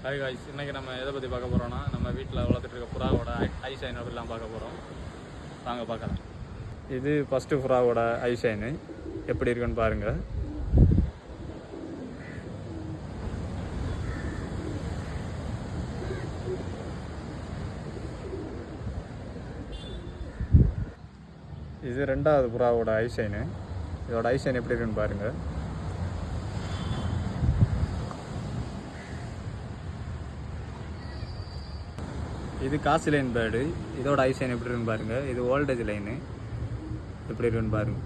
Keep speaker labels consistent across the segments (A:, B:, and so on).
A: Hi guys, இன்றைக்கி நம்ம எதை பற்றி பார்க்க போகிறோன்னா, நம்ம வீட்டில் வளர்த்துட்டு இருக்க புறாவோட ஐ ஷைன் அப்படிலாம் பார்க்க போகிறோம். வாங்க பார்க்கலாம். இது ஃபஸ்ட்டு புறாவோட ஐ ஷைனு எப்படி இருக்குன்னு பாருங்கள். இது ரெண்டாவது புறாவோட ஐ ஷைனு. இதோட ஐ ஷைன் எப்படி இருக்குன்னு பாருங்கள். இது காசு லைன் பேர்டு. இதோட ஐ ஷைன் எப்படி இருக்குன்னு பாருங்கள். இது வோல்டேஜ் லைனு எப்படி இருக்குன்னு பாருங்கள்.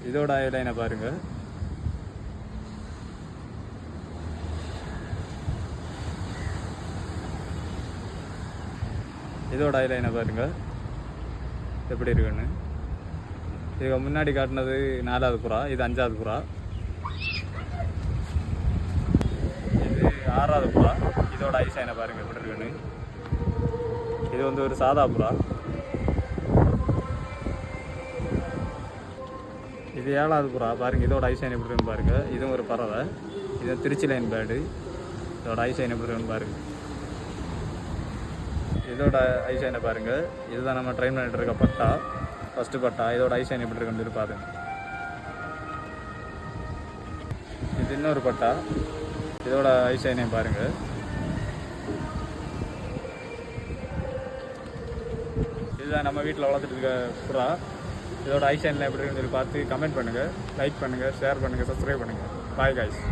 A: இதோட ஐ லைனை பாருங்கள். இதோட ஐ லைனை பாருங்கள் எப்படி இருக்குன்னு. இதுக்கு முன்னாடி காட்டினது 4வது புறா, இது 5வது புறா, இது 6வது புறா. இதோட ஐ ஷைனை பாருங்கள் எப்படி இருக்குன்னு. இது வந்து ஒரு சாதா புறா. இது 7வது புறா பாருங்கள். இதோட ஐ ஷைன் எப்படி இருக்குன்னு பாருங்கள். இதுவும் ஒரு பறவை. இது திருச்சி லைன் பேர்டு. இதோட ஐ ஷைன் எப்படி இருக்குன்னு பாருங்கள். இதோட ஐ ஷைனை பாருங்கள். இதுதான் நம்ம ட்ரெயின் பண்ணிட்டு இருக்க பட்டா, ஃபஸ்ட்டு பட்டா. இதோட ஐ ஷைன் எப்படி இருக்குன்னு பாருங்க. இது இன்னொரு பட்டா. இதோட ஐ ஷைனையும் பாருங்கள். இதுதான் நம்ம வீட்டில் வளர்த்துட்டு இருக்க புறா. இதோட ஐ ஷைன்லாம் எப்படி இருக்குன்னு சொல்லி பார்த்து கமெண்ட் பண்ணுங்கள், லைக் பண்ணுங்கள், ஷேர் பண்ணுங்கள், சப்ஸ்கிரைப் பண்ணுங்கள். Bye guys.